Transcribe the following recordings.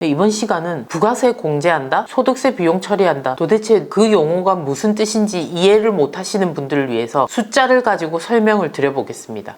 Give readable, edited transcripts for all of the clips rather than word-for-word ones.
이번 시간은 부가세 공제한다, 소득세 비용 처리한다, 도대체 그 용어가 무슨 뜻인지 이해를 못 하시는 분들을 위해서 숫자를 가지고 설명을 드려보겠습니다.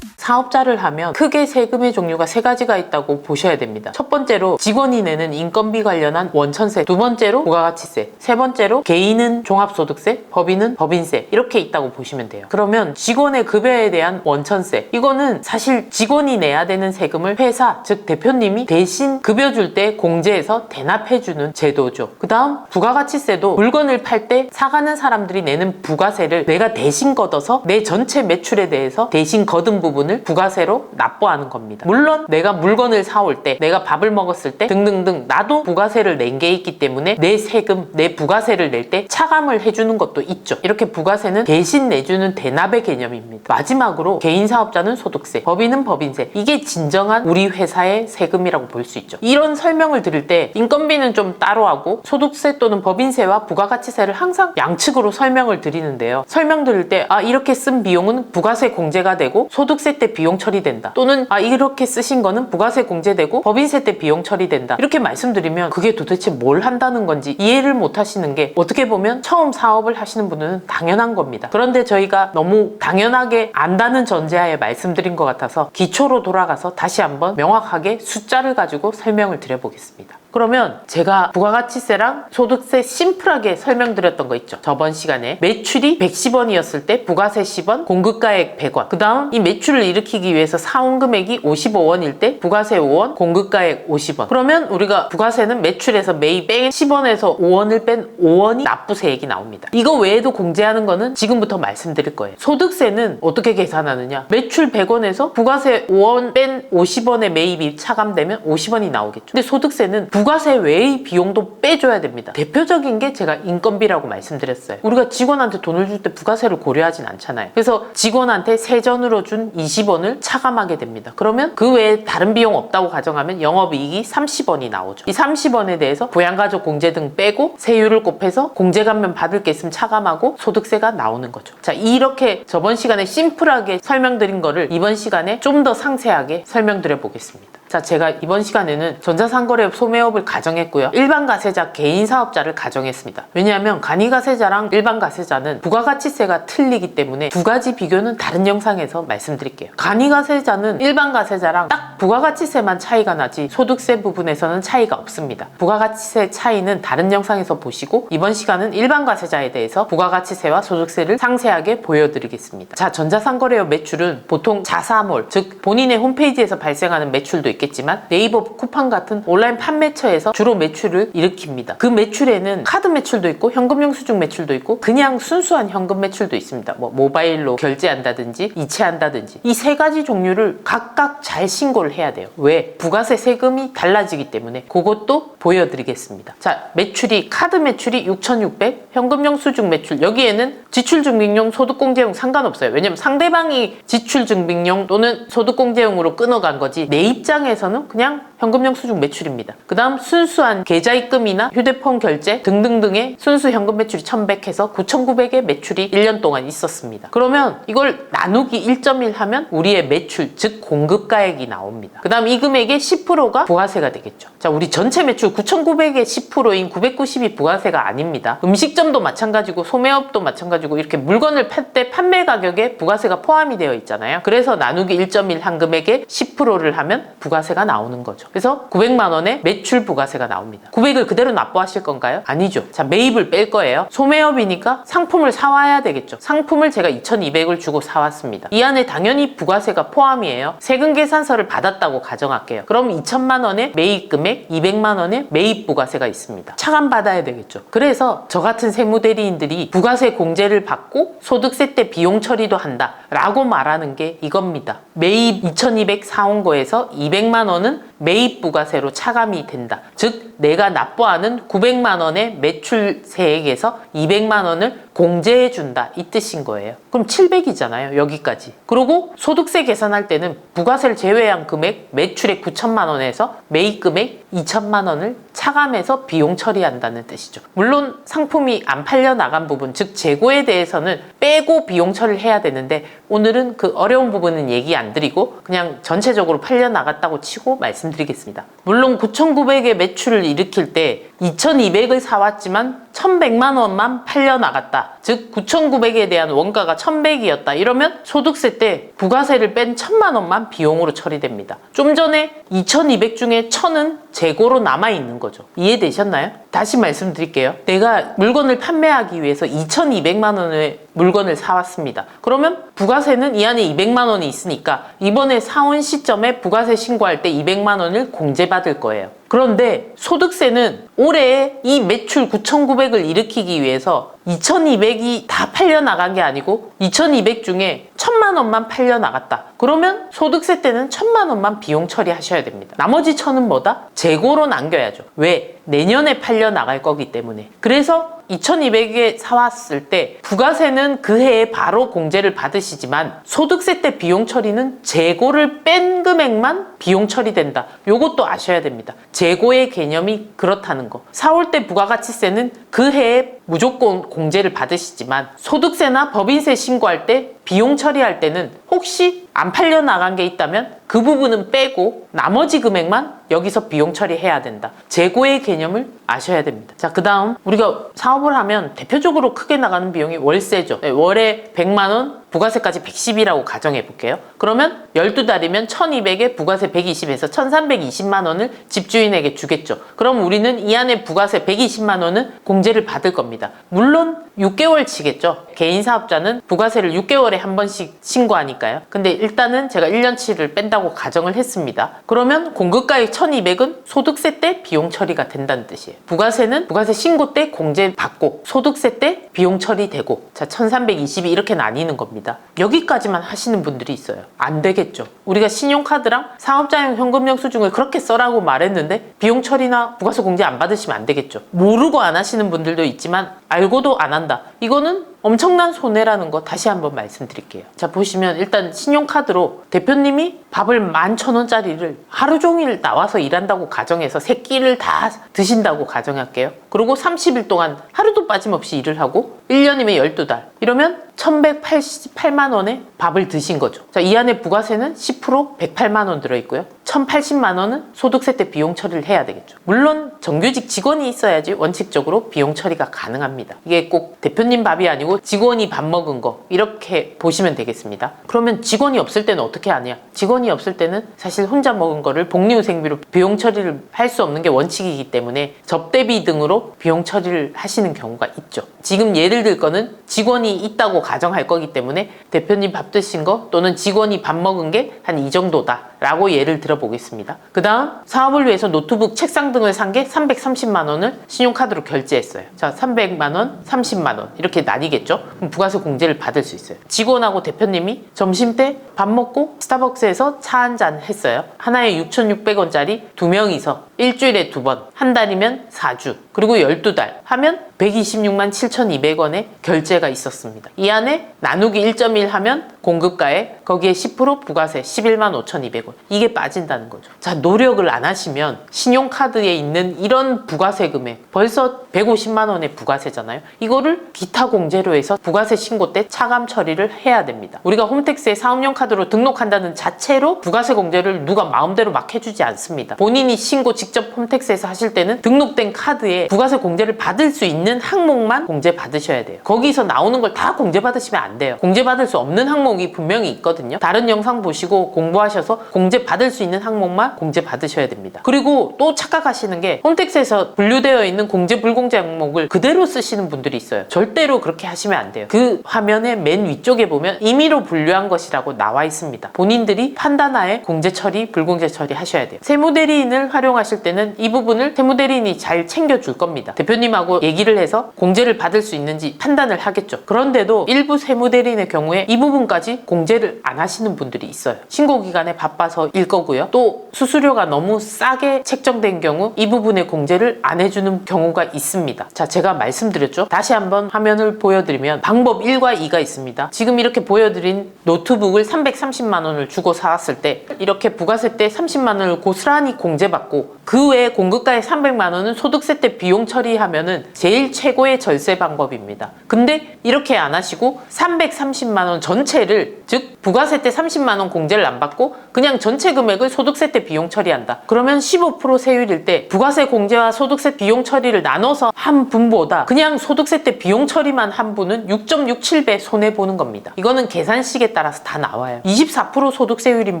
사업자를 하면 크게 세금의 종류가 3가지가 있다고 보셔야 됩니다. 첫 번째로 직원이 내는 인건비 관련한 원천세, 두 번째로 부가가치세, 세 번째로 개인은 종합소득세, 법인은 법인세, 이렇게 있다고 보시면 돼요. 그러면 직원의 급여에 대한 원천세, 이거는 사실 직원이 내야 되는 세금을 회사, 즉 대표님이 대신 급여 줄 때 공제해서 대납해주는 제도죠. 그 다음 부가가치세도 물건을 팔 때 사가는 사람들이 내는 부가세를 내가 대신 걷어서 내 전체 매출에 대해서 대신 거둔 부분을 부가세로 납부하는 겁니다. 물론 내가 물건을 사올 때, 내가 밥을 먹었을 때 등등등 나도 부가세를 낸 게 있기 때문에 내 세금, 내 부가세를 낼 때 차감을 해주는 것도 있죠. 이렇게 부가세는 대신 내주는 대납의 개념입니다. 마지막으로 개인사업자는 소득세, 법인은 법인세, 이게 진정한 우리 회사의 세금이라고 볼 수 있죠. 이런 설명을 드릴 때 인건비는 좀 따로 하고 소득세 또는 법인세와 부가가치세를 항상 양측으로 설명을 드리는데요. 설명 드릴 때 이렇게 쓴 비용은 부가세 공제가 되고 소득세 때 비용 처리된다, 또는 이렇게 쓰신 거는 부가세 공제되고 법인세 때 비용 처리된다, 이렇게 말씀드리면 그게 도대체 뭘 한다는 건지 이해를 못 하시는 게 어떻게 보면 처음 사업을 하시는 분은 당연한 겁니다. 그런데 저희가 너무 당연하게 안다는 전제하에 말씀드린 것 같아서 기초로 돌아가서 다시 한번 명확하게 숫자를 가지고 설명을 드려보겠습니다. 그러면 제가 부가가치세랑 소득세 심플하게 설명드렸던 거 있죠. 저번 시간에 매출이 110원이었을 때 부가세 10원, 공급가액 100원. 그 다음 이 매출을 일으키기 위해서 사온 금액이 55원일 때 부가세 5원, 공급가액 50원. 그러면 우리가 부가세는 매출에서 매입 뺀 10원에서 5원을 뺀 5원이 납부세액이 나옵니다. 이거 외에도 공제하는 거는 지금부터 말씀드릴 거예요. 소득세는 어떻게 계산하느냐? 매출 100원에서 부가세 5원 뺀 50원의 매입이 차감되면 50원이 나오겠죠. 근데 소득세는 부가세 외의 비용도 빼줘야 됩니다. 대표적인 게 제가 인건비라고 말씀드렸어요. 우리가 직원한테 돈을 줄 때 부가세를 고려하진 않잖아요. 그래서 직원한테 세전으로 준 20원을 차감하게 됩니다. 그러면 그 외에 다른 비용 없다고 가정하면 영업이익이 30원이 나오죠. 이 30원에 대해서 부양가족 공제 등 빼고 세율을 곱해서 공제감면 받을 게 있으면 차감하고 소득세가 나오는 거죠. 자, 이렇게 저번 시간에 심플하게 설명드린 거를 이번 시간에 좀 더 상세하게 설명드려 보겠습니다. 자, 제가 이번 시간에는 전자상거래업 소매업을 가정했고요. 일반 가세자, 개인 사업자를 가정했습니다. 왜냐하면 간이가세자랑 일반 가세자는 부가가치세가 틀리기 때문에 두 가지 비교는 다른 영상에서 말씀드릴게요. 간이가세자는 일반 가세자랑 딱 부가가치세만 차이가 나지 소득세 부분에서는 차이가 없습니다. 부가가치세 차이는 다른 영상에서 보시고 이번 시간은 일반 가세자에 대해서 부가가치세와 소득세를 상세하게 보여드리겠습니다. 자, 전자상거래업 매출은 보통 자사몰, 즉 본인의 홈페이지에서 발생하는 매출도 있겠지만 네이버 쿠팡 같은 온라인 판매처에서 주로 매출을 일으킵니다. 그 매출에는 카드 매출도 있고 현금용 수중 매출도 있고 그냥 순수한 현금 매출도 있습니다. 모바일로 결제한다든지 이체한다든지 이 3가지 종류를 각각 잘 신고를 해야 돼요. 왜? 부가세 세금이 달라지기 때문에 그것도 보여드리겠습니다. 자, 매출이 카드 매출이 6,600, 현금용 수중 매출, 여기에는 지출증빙용, 소득공제용 상관없어요. 왜냐면 상대방이 지출증빙용 또는 소득공제용으로 끊어간 거지 내 입장에서는 그냥 현금용 수중 매출입니다. 그 다음 순수한 계좌입금이나 휴대폰 결제 등등등의 순수 현금 매출이 1,100 해서 9,900의 매출이 1년 동안 있었습니다. 그러면 이걸 나누기 1.1 하면 우리의 매출, 즉 공급가액이 나옵니다. 그 다음 이 금액의 10%가 부가세가 되겠죠. 자, 우리 전체 매출 9,900의 10%인 990이 부가세가 아닙니다. 음식점도 마찬가지고 소매업도 마찬가지고 이렇게 물건을 팔 때 판매 가격에 부가세가 포함이 되어 있잖아요. 그래서 나누기 1.1 한 금액의 10%를 하면 부가세가 나오는 거죠. 그래서 900만 원의 매출 부가세가 나옵니다. 900을 그대로 납부하실 건가요? 아니죠. 자, 매입을 뺄 거예요. 소매업이니까 상품을 사와야 되겠죠. 상품을 제가 2,200을 주고 사왔습니다. 이 안에 당연히 부가세가 포함이에요. 세금 계산서를 받았다고 가정할게요. 그럼 2,000만 원의 매입 금액, 200만 원의 매입 부가세가 있습니다. 차감받아야 되겠죠. 그래서 저 같은 세무대리인들이 부가세 공제를 받고 소득세 때 비용 처리도 한다 라고 말하는 게 이겁니다. 매입 2,200 사온 거에서 200만 원은 매입 부가세로 차감이 된다. 즉 내가 납부하는 900만 원의 매출세액에서 200만 원을 공제해준다 이 뜻인 거예요. 그럼 700이잖아요. 여기까지. 그리고 소득세 계산할 때는 부가세를 제외한 금액 매출액 9천만 원에서 매입 금액 2천만 원을 차감해서 비용 처리한다는 뜻이죠. 물론 상품이 안 팔려 나간 부분, 즉 재고에 대해서는 빼고 비용 처리를 해야 되는데 오늘은 그 어려운 부분은 얘기 안 드리고 그냥 전체적으로 팔려 나갔다고 치고 말씀드리겠습니다. 물론 9,900의 매출을 일으킬 때 2,200을 사왔지만 1,100만 원만 팔려 나갔다. 즉 9,900에 대한 원가가 1,100이었다. 이러면 소득세 때 부가세를 뺀 1,000만 원만 비용으로 처리됩니다. 좀 전에 2,200 중에 1,000은 재고로 남아있는 거죠. 이해되셨나요? 다시 말씀드릴게요. 내가 물건을 판매하기 위해서 2,200만 원의 물건을 사왔습니다. 그러면 부가세는 이 안에 200만 원이 있으니까 이번에 사온 시점에 부가세 신고할 때 200만 원을 공제받을 거예요. 그런데 소득세는 올해 이 매출 9,900을 일으키기 위해서 2,200이 다 팔려 나간 게 아니고 2,200 중에 1,000만 원만 팔려 나갔다. 그러면 소득세 때는 1,000만 원만 비용 처리하셔야 됩니다. 나머지 1,000은 뭐다? 재고로 남겨야죠. 왜? 내년에 팔려 나갈 거기 때문에. 그래서 2,200에 사왔을 때 부가세는 그 해에 바로 공제를 받으시지만 소득세 때 비용 처리는 재고를 뺀 금액만 비용 처리된다. 요것도 아셔야 됩니다. 재고의 개념이 그렇다는 거. 사올 때 부가가치세는 그 해에 무조건 공제를 받으시지만 소득세나 법인세 신고할 때 비용 처리할 때는 혹시 안 팔려 나간 게 있다면 그 부분은 빼고 나머지 금액만 여기서 비용 처리해야 된다. 재고의 개념을 아셔야 됩니다. 자, 그 다음 우리가 사업을 하면 대표적으로 크게 나가는 비용이 월세죠. 월에 100만 원, 부가세까지 110이라고 가정해 볼게요. 그러면 12달이면 1200에 부가세 120에서 1320만 원을 집주인에게 주겠죠. 그럼 우리는 이 안에 부가세 120만 원은 공제를 받을 겁니다. 물론 6개월치겠죠. 개인 사업자는 부가세를 6개월에 한 번씩 신고하니까요. 근데 일단은 제가 1년치를 뺀다고 가정을 했습니다. 그러면 공급가액 1200은 소득세 때 비용 처리가 된다는 뜻이에요. 부가세는 부가세 신고 때 공제받고 소득세 때 비용 처리되고, 자, 1320이 이렇게 나뉘는 겁니다. 여기까지만 하시는 분들이 있어요. 안 되겠죠. 우리가 신용카드랑 사업자용 현금 영수증을 그렇게 써라고 말했는데 비용 처리나 부가세 공제 안 받으시면 안 되겠죠. 모르고 안 하시는 분들도 있지만 알고도 안 한다. 이거는 엄청난 손해라는 거 다시 한번 말씀드릴게요. 자, 보시면 일단 신용카드로 대표님이 밥을 11,000원짜리를 하루 종일 나와서 일한다고 가정해서 세 끼를 다 드신다고 가정할게요. 그리고 30일 동안 하루도 빠짐없이 일을 하고 1년이면 12달. 이러면 1,188만 원의 밥을 드신 거죠. 자, 이 안에 부가세는 10% 108만 원 들어있고요. 1,080만 원은 소득세 때 비용 처리를 해야 되겠죠. 물론 정규직 직원이 있어야지 원칙적으로 비용 처리가 가능합니다. 이게 꼭 대표님 밥이 아니고 직원이 밥 먹은 거 이렇게 보시면 되겠습니다. 그러면 직원이 없을 때는 어떻게 하냐? 직원이 없을 때는 사실 혼자 먹은 거를 복리후생비로 비용 처리를 할 수 없는 게 원칙이기 때문에 접대비 등으로 비용 처리를 하시는 경우가 있죠. 지금 예를 들 거는 직원이 있다고 가정할 거기 때문에 대표님 밥 드신 거 또는 직원이 밥 먹은 게 한 이 정도다 라고 예를 들어 보겠습니다. 그 다음 사업을 위해서 노트북, 책상 등을 산 게 330만 원을 신용카드로 결제했어요. 자, 300만 원, 30만 원 이렇게 나뉘겠죠. 그럼 부가세 공제를 받을 수 있어요. 직원하고 대표님이 점심 때 밥 먹고 스타벅스에서 차 한잔 했어요. 하나에 6,600원짜리 두 명이서 일주일에 2번, 한 달이면 4주, 그리고 12달 하면 126만 7,200원의 결제가 있었습니다. 이 안에 나누기 1.1 하면 공급가에 거기에 10% 부가세 11만 5,200원. 이게 빠진다는 거죠. 자, 노력을 안 하시면 신용카드에 있는 이런 부가세 금액 벌써 150만 원의 부가세잖아요. 이거를 기타 공제로 해서 부가세 신고 때 차감 처리를 해야 됩니다. 우리가 홈택스에 사업용 카드로 등록한다는 자체로 부가세 공제를 누가 마음대로 막 해주지 않습니다. 본인이 신고 직접 홈택스에서 하실 때는 등록된 카드에 부가세 공제를 받을 수 있는 항목만 공제 받으셔야 돼요. 거기서 나오는 걸 다 공제 받으시면 안 돼요. 공제 받을 수 없는 항목이 분명히 있거든요. 다른 영상 보시고 공부하셔서 공제 받을 수 있는 항목만 공제 받으셔야 됩니다. 그리고 또 착각하시는 게 홈택스에서 분류되어 있는 공제 불공제 항목을 그대로 쓰시는 분들이 있어요. 절대로 그렇게 하시면 안 돼요. 그 화면의 맨 위쪽에 보면 임의로 분류한 것이라고 나와 있습니다. 본인들이 판단하에 공제 처리, 불공제 처리 하셔야 돼요. 세무대리인을 활용하실 하실 때는 이 부분을 세무대리인이 잘 챙겨줄 겁니다. 대표님하고 얘기를 해서 공제를 받을 수 있는지 판단을 하겠죠. 그런데도 일부 세무대리인의 경우에 이 부분까지 공제를 안 하시는 분들이 있어요. 신고기간에 바빠서일 거고요. 또 수수료가 너무 싸게 책정된 경우 이 부분의 공제를 안 해주는 경우가 있습니다. 자, 제가 말씀드렸죠. 다시 한번 화면을 보여드리면 방법 1과 2가 있습니다. 지금 이렇게 보여드린 노트북을 330만 원을 주고 사왔을 때 이렇게 부가세 때 30만 원을 고스란히 공제받고 그 외에 공급가의 300만 원은 소득세 때 비용 처리하면은 제일 최고의 절세 방법입니다. 근데 이렇게 안 하시고 330만 원 전체를, 즉 부가세 때 30만 원 공제를 안 받고 그냥 전체 금액을 소득세 때 비용 처리한다. 그러면 15% 세율일 때 부가세 공제와 소득세 비용 처리를 나눠서 한 분보다 그냥 소득세 때 비용 처리만 한 분은 6.67배 손해보는 겁니다. 이거는 계산식에 따라서 다 나와요. 24% 소득세율인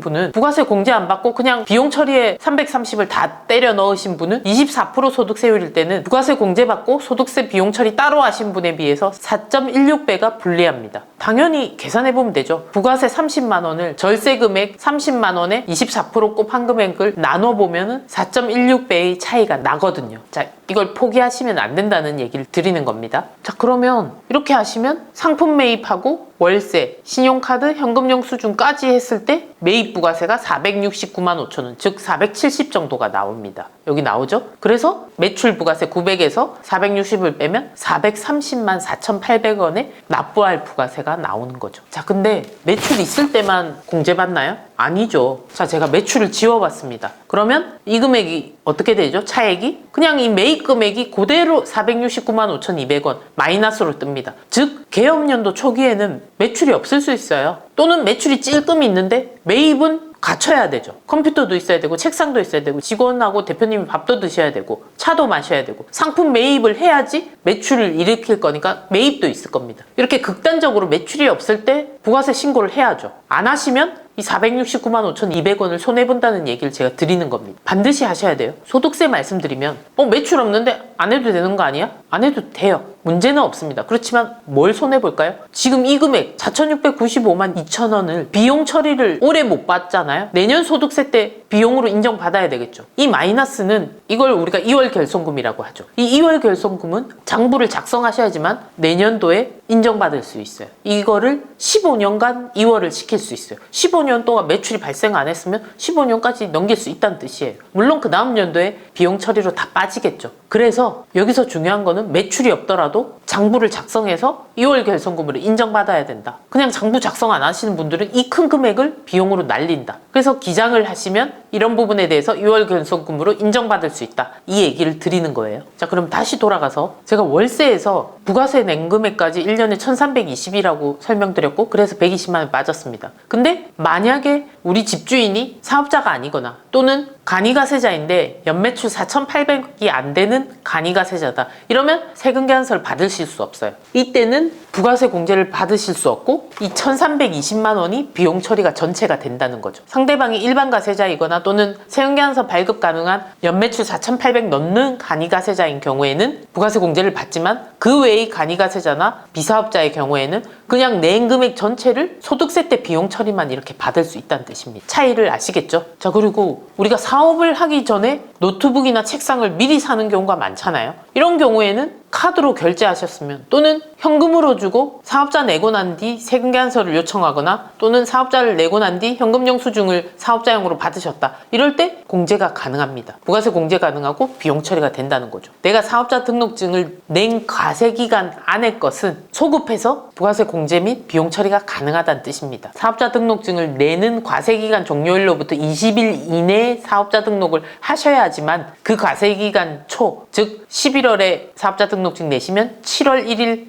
분은 부가세 공제 안 받고 그냥 비용 처리에 330을 다 때려 넣으신 분은 24% 소득세율일 때는 부가세 공제 받고 소득세 비용 처리 따로 하신 분에 비해서 4.16배가 불리합니다. 당연히 계산해보면 되죠. 부가세 30만 원을 절세 금액 30만 원에 24% 곱한 금액을 나눠보면 4.16배의 차이가 나거든요. 자, 이걸 포기하시면 안 된다는 얘기를 드리는 겁니다. 자, 그러면 이렇게 하시면 상품 매입하고 월세, 신용카드, 현금영수증까지 했을 때 매입 부가세가 469만 5천 원, 즉 470 정도가 나옵니다. 여기 나오죠? 그래서 매출 부가세 900에서 460을 빼면 430만 4,800원에 납부할 부가세가 나오는 거죠. 자, 근데 매출 있을 때만 공제받나요? 아니죠. 자, 제가 매출을 지워봤습니다. 그러면 이 금액이 어떻게 되죠? 차액이? 그냥 이 매입 금액이 그대로 469만 5,200원 마이너스로 뜹니다. 즉 개업연도 초기에는 매출이 없을 수 있어요. 또는 매출이 찔끔 있는데 매입은 갖춰야 되죠. 컴퓨터도 있어야 되고 책상도 있어야 되고 직원하고 대표님이 밥도 드셔야 되고 차도 마셔야 되고 상품 매입을 해야지 매출을 일으킬 거니까 매입도 있을 겁니다. 이렇게 극단적으로 매출이 없을 때 부가세 신고를 해야죠. 안 하시면 이 469만 5,200원을 손해본다는 얘기를 제가 드리는 겁니다. 반드시 하셔야 돼요. 소득세 말씀드리면 매출 없는데 안 해도 되는 거 아니야? 안 해도 돼요. 문제는 없습니다. 그렇지만 뭘 손해볼까요? 지금 이 금액 4,695만 2천 원을 비용 처리를 올해 못 받잖아요. 내년 소득세 때 비용으로 인정받아야 되겠죠. 이 마이너스는 이걸 우리가 2월 결손금이라고 하죠. 이 2월 결손금은 장부를 작성하셔야지만 내년도에 인정받을 수 있어요. 이거를 15년간 2월을 시킬 수 있어요. 15년 동안 매출이 발생 안 했으면 15년까지 넘길 수 있다는 뜻이에요. 물론 그 다음 연도에 비용 처리로 다 빠지겠죠. 그래서 여기서 중요한 거는 매출이 없더라도 장부를 작성해서 2월 결손금으로 인정받아야 된다. 그냥 장부 작성 안 하시는 분들은 이 큰 금액을 비용으로 날린다. 그래서 기장을 하시면 이런 부분에 대해서 2월 결손금으로 인정받을 수 있다. 이 얘기를 드리는 거예요. 자, 그럼 다시 돌아가서 제가 월세에서 부가세 낸 금액까지 1년에 1,320이라고 설명드렸고 그래서 120만 원 빠졌습니다. 근데 만약에 우리 집주인이 사업자가 아니거나 또는 간이가세자인데 연매출 4,800이 안 되는 간이가세자다. 이러면 세금계산서를 받으실 수 없어요. 이때는 부가세 공제를 받으실 수 없고 이 1,320만 원이 비용 처리가 전체가 된다는 거죠. 상대방이 일반 가세자이거나 또는 세금계산서 발급 가능한 연매출 4,800 넘는 간이가세자인 경우에는 부가세 공제를 받지만 그 외의 간이가세자나 비사업자의 경우에는 그냥 낸 금액 전체를 소득세 때 비용 처리만 이렇게 받을 수 있다는 뜻입니다. 차이를 아시겠죠? 자, 그리고 우리가 사업을 하기 전에 노트북이나 책상을 미리 사는 경우가 많잖아요. 이런 경우에는 카드로 결제하셨으면 또는 현금으로 주고 사업자 내고 난 뒤 세금계산서를 요청하거나 또는 사업자를 내고 난 뒤 현금영수증을 사업자용으로 받으셨다. 이럴 때 공제가 가능합니다. 부가세 공제 가능하고 비용 처리가 된다는 거죠. 내가 사업자 등록증을 낸 과세기간 안의 것은 소급해서 부가세 공제 및 비용 처리가 가능하다는 뜻입니다. 사업자 등록증을 내는 과세기간 종료일로부터 20일 이내에 사업자 등록을 하셔야지만 그 과세기간 초, 즉 11월에 사업자 등록증 내시면 7월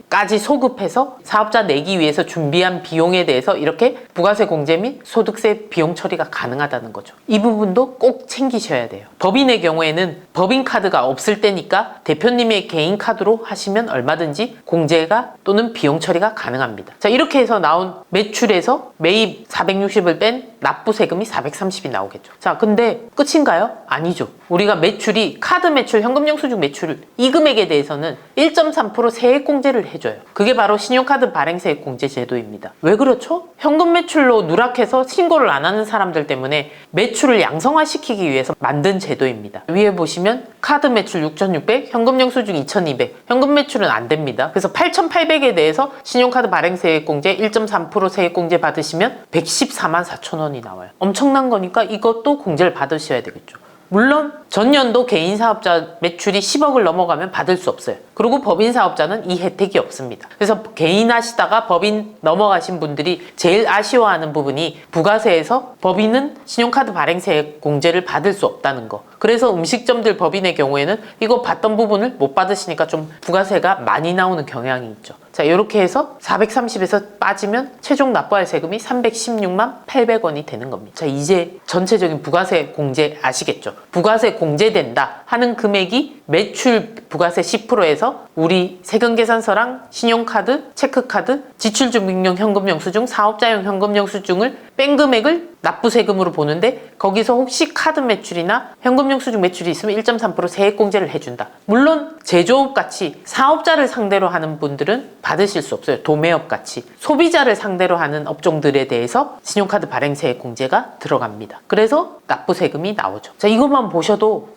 1일까지 소급해서 사업자 내기 위해서 준비한 비용에 대해서 이렇게 부가세 공제 및 소득세 비용 처리가 가능하다는 거죠. 이 부분도 꼭 챙기셔야 돼요. 법인의 경우에는 법인카드가 없을 때니까 대표님의 개인 카드로 하시면 얼마든지 공제가 또는 비용 처리가 가능합니다. 자, 이렇게 해서 나온 매출에서 매입 460을 뺀 납부 세금이 430이 나오겠죠. 자, 근데 끝인가요? 아니죠. 우리가 매출이 카드 매출, 현금 영수증 매출 이 금액에 대해서는 1.3% 세액공제를 해줘요. 그게 바로 신용카드 발행 세액공제 제도입니다. 왜 그렇죠? 현금 매출로 누락해서 신고를 안 하는 사람들 때문에 매출을 양성화시키기 위해서 만든 제도입니다. 위에 보시면 카드 매출 6,600, 현금 영수증 2,200, 현금 매출은 안 됩니다. 그래서 8,800에 대해서 신용카드 발행 세액공제 1.3% 세액공제 받으시면 114만 4천 원이 나와요. 엄청난 거니까 이것도 공제를 받으셔야 되겠죠. 물론 전년도 개인 사업자 매출이 10억을 넘어가면 받을 수 없어요. 그리고 법인 사업자는 이 혜택이 없습니다. 그래서 개인 하시다가 법인 넘어가신 분들이 제일 아쉬워하는 부분이 부가세에서 법인은 신용카드 발행세 공제를 받을 수 없다는 거. 그래서 음식점들 법인의 경우에는 이거 받던 부분을 못 받으시니까 좀 부가세가 많이 나오는 경향이 있죠. 자, 이렇게 해서 430에서 빠지면 최종 납부할 세금이 316만 800원이 되는 겁니다. 자, 이제 전체적인 부가세 공제 아시겠죠? 부가세 공제된다 하는 금액이 매출 부가세 10%에서 우리 세금계산서랑 신용카드, 체크카드, 지출증빙용 현금영수증, 사업자용 현금영수증을 뺀 금액을 납부세금으로 보는데 거기서 혹시 카드 매출이나 현금영수증 매출이 있으면 1.3% 세액공제를 해준다. 물론 제조업같이 사업자를 상대로 하는 분들은 받으실 수 없어요. 도매업같이 소비자를 상대로 하는 업종들에 대해서 신용카드 발행세액공제가 들어갑니다. 그래서 납부세금이 나오죠. 자, 이것만 보셔도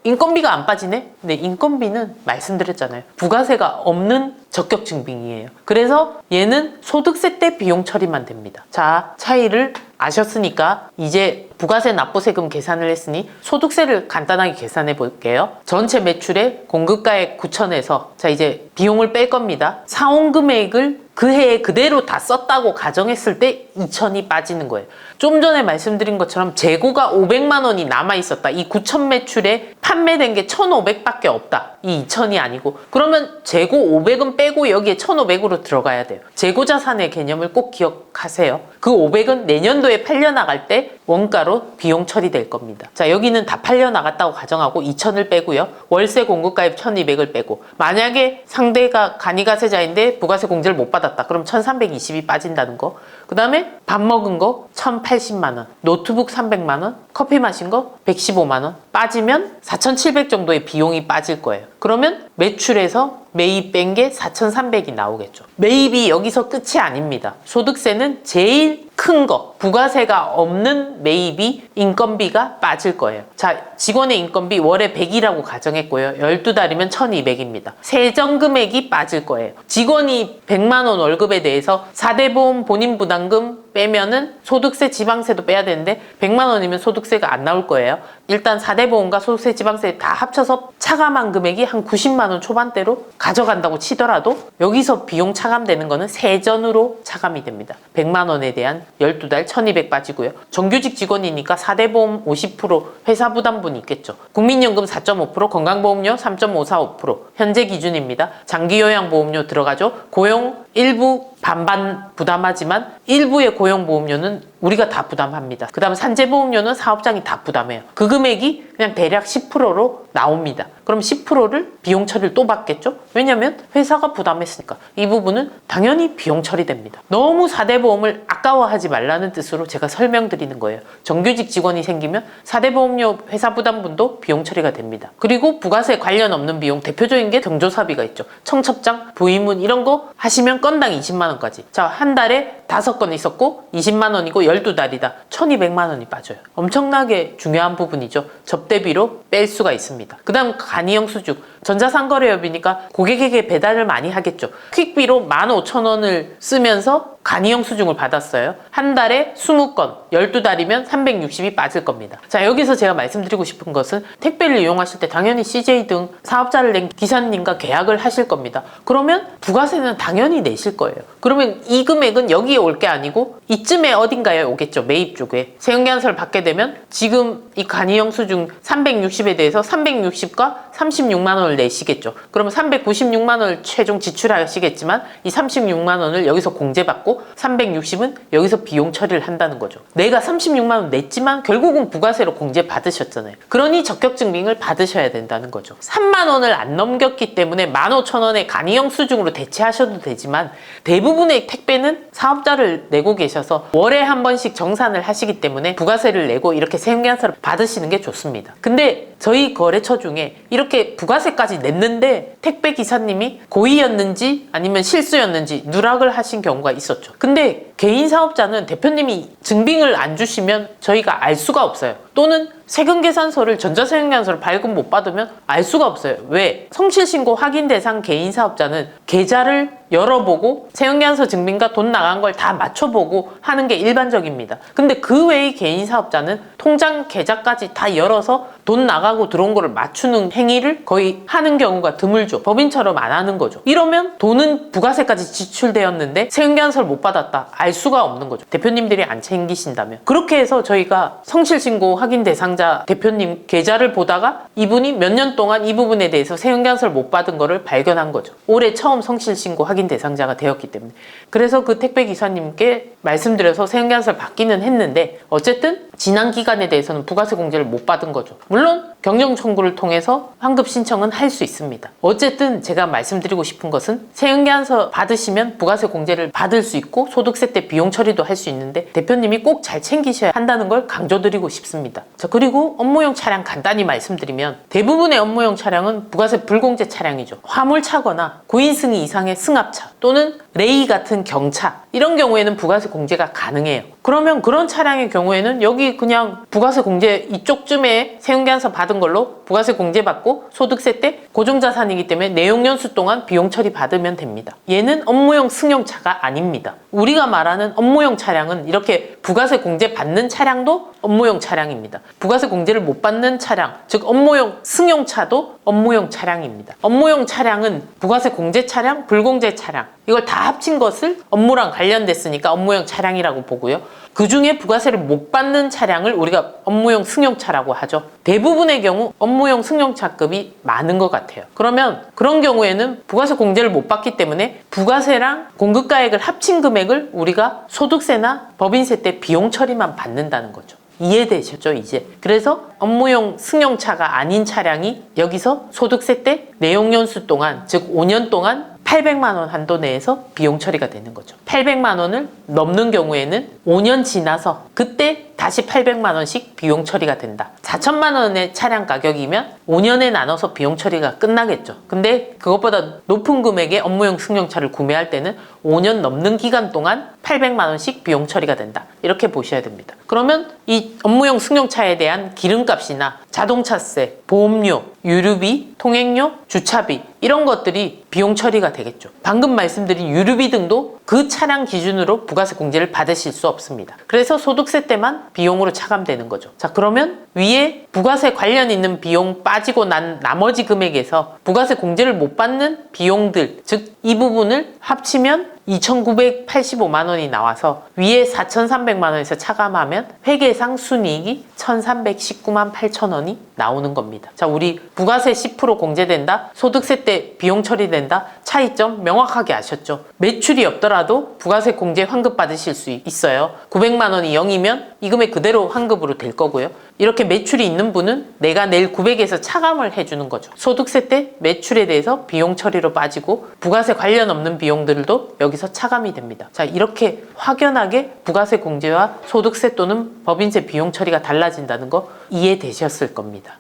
인건비가 안 빠지네? 네, 인건비는 말씀드렸잖아요. 부가세가 없는 적격증빙이에요. 그래서 얘는 소득세 때 비용 처리만 됩니다. 자, 차이를 아셨으니까 이제 부가세 납부세금 계산을 했으니 소득세를 간단하게 계산해 볼게요. 전체 매출의 공급가액 9천에서 자, 이제 비용을 뺄 겁니다. 사온 금액을 그 해에 그대로 다 썼다고 가정했을 때 2천이 빠지는 거예요. 좀 전에 말씀드린 것처럼 재고가 500만 원이 남아있었다. 이 9천 매출에 판매된 게 1,500밖에 없다. 이 2천이 아니고 그러면 재고 500은 빼고 여기에 1,500으로 들어가야 돼요. 재고자산의 개념을 꼭 기억하세요. 그 500은 내년도에 팔려나갈 때 원가로 비용 처리될 겁니다. 자, 여기는 다 팔려나갔다고 가정하고 2천을 빼고요. 월세 공급가입 1,200을 빼고 만약에 상대가 간이가세자인데 부가세 공제를 못 받았다. 그럼 1,320이 빠진다는 거. 그 다음에 밥 먹은 거 1,080만 원, 노트북 300만 원, 커피 마신 거 115만 원 빠지면 4,700 정도의 비용이 빠질 거예요. 그러면 매출에서 매입 뺀 게 4,300이 나오겠죠. 매입이 여기서 끝이 아닙니다. 소득세는 제일 큰 거, 부가세가 없는 매입이 인건비가 빠질 거예요. 자, 직원의 인건비 월에 100이라고 가정했고요. 12달이면 1,200입니다. 세전금액이 빠질 거예요. 직원이 100만 원 월급에 대해서 4대 보험 본인 부담금 빼면은 소득세 지방세도 빼야 되는데 100만 원이면 소득세가 안 나올 거예요. 일단 4대 보험과 소득세 지방세 다 합쳐서 차감한 금액이 한 90만 원 초반대로 가져간다고 치더라도 여기서 비용 차감되는 거는 세전으로 차감이 됩니다. 100만 원에 대한 12달 1,200 빠지고요. 정규직 직원이니까 4대 보험 50% 회사 부담분이 있겠죠. 국민연금 4.5%, 건강보험료 3.545% 현재 기준입니다. 장기요양보험료 들어가죠. 고용 일부 반반 부담하지만 일부의 고용보험료는 우리가 다 부담합니다. 그 다음 산재보험료는 사업장이 다 부담해요. 그 금액이 그냥 대략 10%로 나옵니다. 그럼 10%를 비용 처리를 또 받겠죠? 왜냐면 회사가 부담했으니까. 이 부분은 당연히 비용 처리됩니다. 너무 4대 보험을 아까워하지 말라는 뜻으로 제가 설명드리는 거예요. 정규직 직원이 생기면 4대 보험료 회사 부담분도 비용 처리가 됩니다. 그리고 부가세 관련 없는 비용 대표적인 게 경조사비가 있죠. 청첩장, 부의문 이런 거 하시면 건당 20만 원까지. 자, 한 달에 5건 있었고 20만 원이고 12달이다. 1,200만 원이 빠져요. 엄청나게 중요한 부분이죠. 접대비로 뺄 수가 있습니다. 그 다음 간이영수증. 전자상거래업이니까 고객에게 배달을 많이 하겠죠. 퀵비로 15,000원을 쓰면서 간이영수증을 받았어요. 한 달에 20건, 12달이면 360이 빠질 겁니다. 자, 여기서 제가 말씀드리고 싶은 것은 택배를 이용하실 때 당연히 CJ 등 사업자를 낸 기사님과 계약을 하실 겁니다. 그러면 부가세는 당연히 내실 거예요. 그러면 이 금액은 여기에 올 게 아니고 이쯤에 어딘가에 오겠죠. 매입 쪽에. 세금계산서를 받게 되면 지금 이 간이영수증 360에 대해서 360과 36만 원을 내시겠죠. 그러면 396만 원을 최종 지출하시겠지만 이 36만 원을 여기서 공제받고 360은 여기서 비용 처리를 한다는 거죠. 내가 36만 원 냈지만 결국은 부가세로 공제 받으셨잖아요. 그러니 적격증빙을 받으셔야 된다는 거죠. 3만 원을 안 넘겼기 때문에 15,000원의 간이형 수중으로 대체하셔도 되지만 대부분의 택배는 사업자를 내고 계셔서 월에 한 번씩 정산을 하시기 때문에 부가세를 내고 이렇게 세금계산서를 받으시는 게 좋습니다. 근데 저희 거래처 중에 이렇게 부가세까지 냈는데 택배 기사님이 고의였는지 아니면 실수였는지 누락을 하신 경우가 있었죠. 근데 개인 사업자는 대표님이 증빙을 안 주시면 저희가 알 수가 없어요. 또는 세금계산서를 전자세금계산서를 발급 못 받으면 알 수가 없어요. 왜? 성실신고 확인 대상 개인 사업자는 계좌를 열어보고 세금계산서 증빙과 돈 나간 걸 다 맞춰보고 하는 게 일반적입니다. 근데 그 외의 개인 사업자는 통장 계좌까지 다 열어서 돈 나가고 들어온 거를 맞추는 행위를 거의 하는 경우가 드물죠. 법인처럼 안 하는 거죠. 이러면 돈은 부가세까지 지출되었는데 세금계산서를 못 받았다. 알 수가 없는 거죠. 대표님들이 안 챙기신다면. 그렇게 해서 저희가 성실신고 확인 대상자 대표님 계좌를 보다가 이분이 몇 년 동안 이 부분에 대해서 세금계산서를 못 받은 거를 발견한 거죠. 올해 처음 성실신고 확인 대상자가 되었기 때문에. 그래서 그 택배 기사님께 말씀드려서 세금계산서를 받기는 했는데 어쨌든 지난 기간에 대해서는 부가세 공제를 못 받은 거죠. 물론 경영 청구를 통해서 환급 신청은 할 수 있습니다. 어쨌든 제가 말씀드리고 싶은 것은 세금계산서 받으시면 부가세 공제를 받을 수 있고 소득세 때 비용 처리도 할 수 있는데 대표님이 꼭 잘 챙기셔야 한다는 걸 강조드리고 싶습니다. 자, 그리고 업무용 차량 간단히 말씀드리면 대부분의 업무용 차량은 부가세 불공제 차량이죠. 화물차거나 9인 승위 이상의 승합차 또는 레이 같은 경차 이런 경우에는 부가세 공제가 가능해요. 그러면 그런 차량의 경우에는 여기 그냥 부가세 공제 이쪽쯤에 세금계산서 받은 걸로 부가세 공제 받고 소득세 때 고정자산이기 때문에 내용연수 동안 비용 처리 받으면 됩니다. 얘는 업무용 승용차가 아닙니다. 우리가 말하는 업무용 차량은 이렇게 부가세 공제 받는 차량도 업무용 차량입니다. 부가세 공제를 못 받는 차량, 즉 업무용 승용차도 업무용 차량입니다. 업무용 차량은 부가세 공제 차량, 불공제 차량 이걸 다 합친 것을 업무랑 관련됐으니까 업무용 차량이라고 보고요. 그 중에 부가세를 못 받는 차량을 우리가 업무용 승용차라고 하죠. 대부분의 경우 업무용 승용차급이 많은 것 같아요. 그러면 그런 경우에는 부가세 공제를 못 받기 때문에 부가세랑 공급가액을 합친 금액을 우리가 소득세나 법인세 때 비용 처리만 받는다는 거죠. 이해되셨죠, 이제? 그래서 업무용 승용차가 아닌 차량이 여기서 소득세 때 내용연수 동안, 즉 5년 동안 800만 원 한도 내에서 비용 처리가 되는 거죠. 800만 원을 넘는 경우에는 5년 지나서 그때 다시 800만 원씩 비용 처리가 된다. 4천만 원의 차량 가격이면 5년에 나눠서 비용 처리가 끝나겠죠. 근데 그것보다 높은 금액의 업무용 승용차를 구매할 때는 5년 넘는 기간 동안 800만 원씩 비용 처리가 된다. 이렇게 보셔야 됩니다. 그러면 이 업무용 승용차에 대한 기름값이나 자동차세, 보험료, 유류비, 통행료, 주차비 이런 것들이 비용 처리가 되겠죠. 방금 말씀드린 유류비 등도 그 차량 기준으로 부가세 공제를 받으실 수 없습니다. 그래서 소득세 때만 비용으로 차감되는 거죠. 자, 그러면 위에 부가세 관련 있는 비용 빠지고 난 나머지 금액에서 부가세 공제를 못 받는 비용들, 즉 이 부분을 합치면 2,985만 원이 나와서 위에 4,300만 원에서 차감하면 회계상 순이익이 1,319만 8천 원이 나오는 겁니다. 자, 우리 부가세 10% 공제된다, 소득세 때 비용 처리된다, 차이점 명확하게 아셨죠? 매출이 없더라도 부가세 공제 환급 받으실 수 있어요. 900만 원이 0이면 이 금액 그대로 환급으로 될 거고요. 이렇게 매출이 있는 분은 내가 낼 900에서 차감을 해주는 거죠. 소득세 때 매출에 대해서 비용 처리로 빠지고 부가세 관련 없는 비용들도 여기서 차감이 됩니다. 자, 이렇게 확연하게 부가세 공제와 소득세 또는 법인세 비용 처리가 달라진다는 거 이해되셨을 겁니다.